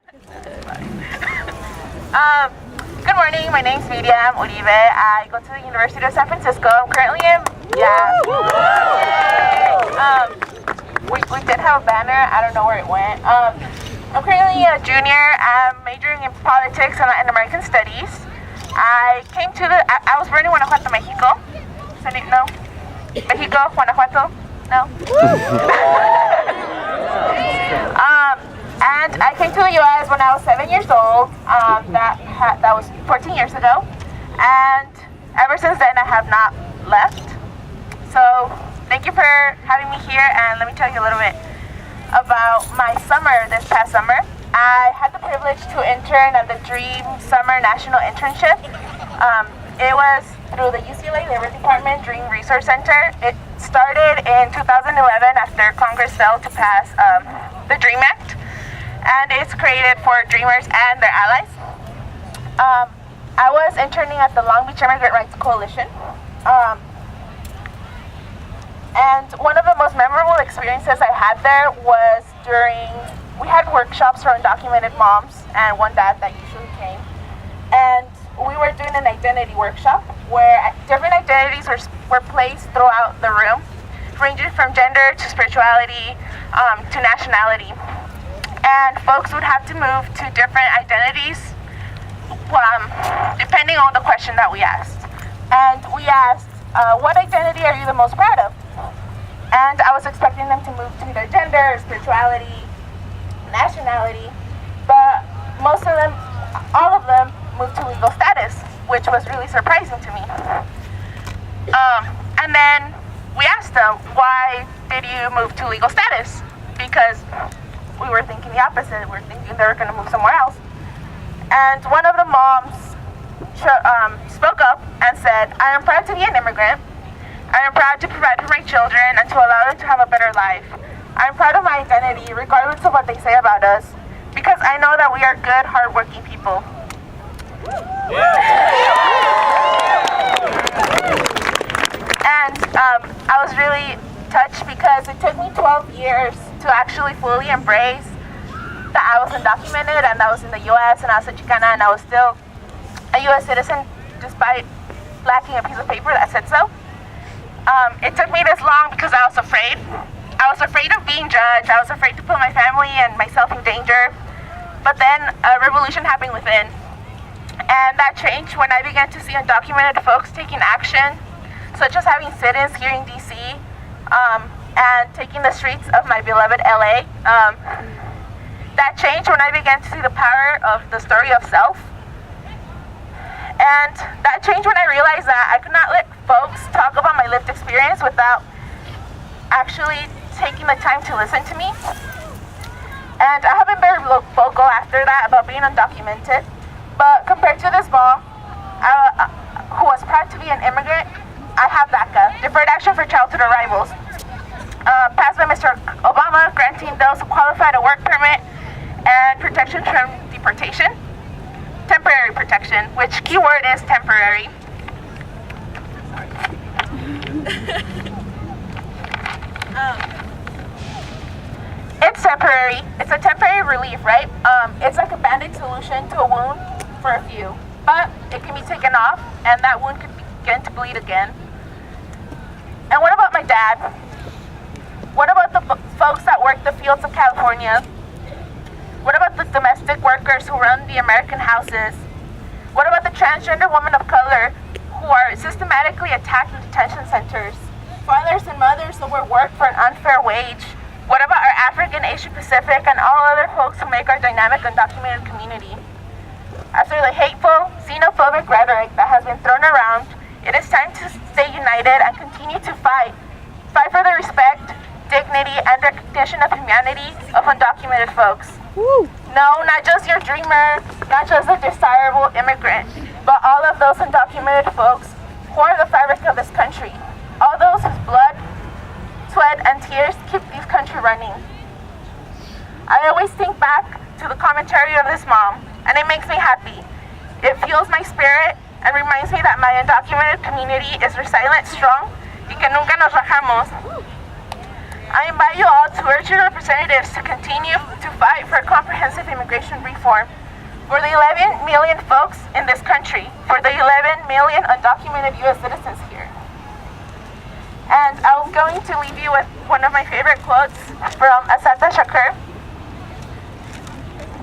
Good morning, my name's Miriam Uribe. I go to the University of San Francisco. I'm currently in, we did have a banner, I don't know where it went. I'm currently a junior. I'm majoring in politics and Latin American studies. I was born in Guanajuato, Mexico. No? Mexico, Guanajuato? No? And I came to the U.S. when I was 7 years old. That was 14 years ago. And ever since then, I have not left. So thank you for having me here. And let me tell you a little bit about my summer this past summer. I had the privilege to intern at the Dream Summer National Internship. It was through the UCLA Labor Department Dream Resource Center. It started in 2011 after Congress failed to pass the DREAM Act. And it's created for dreamers and their allies. I was interning at the Long Beach Immigrant Rights Coalition. And one of the most memorable experiences I had there was we had workshops for undocumented moms and one dad that usually came. And we were doing an identity workshop where different identities were placed throughout the room, ranging from gender to spirituality to nationality. And folks would have to move to different identities depending on the question that we asked. And we asked, what identity are you the most proud of? And I was expecting them to move to either gender, spirituality, nationality, but all of them moved to legal status, which was really surprising to me. And then we asked them, why did you move to legal status? Because we were thinking the opposite. We were thinking they were going to move somewhere else. And one of the moms spoke up and said, I am proud to be an immigrant. I am proud to provide for my children and to allow them to have a better life. I am proud of my identity, regardless of what they say about us, because I know that we are good, hardworking people. And I was really touched because it took me 12 years to actually fully embrace that I was undocumented and I was in the U.S. and I was a Chicana and I was still a U.S. citizen despite lacking a piece of paper that said so. It took me this long because I was afraid. I was afraid of being judged. I was afraid to put my family and myself in danger. But then a revolution happened within. And that changed when I began to see undocumented folks taking action, such as having sit-ins here in D.C., and taking the streets of my beloved LA. That changed when I began to see the power of the story of self. And that changed when I realized that I could not let folks talk about my lived experience without actually taking the time to listen to me. And I have been very vocal after that about being undocumented. But compared to this mom, who was proud to be an immigrant, I have DACA, Deferred Action for Childhood Arrivals, passed by Mr. Obama, granting those who qualify a work permit and protection from deportation. Temporary protection, which keyword is temporary. It's temporary. It's a temporary relief, right? It's like a band-aid solution to a wound for a few, but it can be taken off and that wound could begin to bleed again. And what about my dad? What about the folks that work the fields of California? What about the domestic workers who run the American houses? What about the transgender women of color who are systematically attacked in detention centers? Fathers and mothers who work for an unfair wage? What about our African, Asian Pacific, and all other folks who make our dynamic undocumented community? After the hateful, xenophobic rhetoric that has been thrown around, it is time to stay united and continue to fight. Fight for the respect, dignity, and recognition of humanity of undocumented folks. Woo. No, not just your dreamer, not just a desirable immigrant, but all of those undocumented folks who are the fabric of this country. All those whose blood, sweat, and tears keep this country running. I always think back to the commentary of this mom, and it makes me happy. It fuels my spirit and reminds me that my undocumented community is resilient, strong, y que nunca nos rajamos. I invite you all to urge your representatives to continue to fight for comprehensive immigration reform for the 11 million folks in this country, for the 11 million undocumented U.S. citizens here. And I'm going to leave you with one of my favorite quotes from Assata Shakur.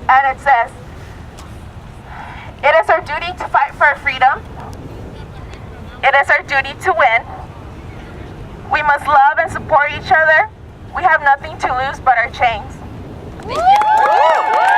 And it says, "It is our duty to fight for our freedom. It is our duty to win. We must love and support each other. We have nothing to lose but our chains." Thank you.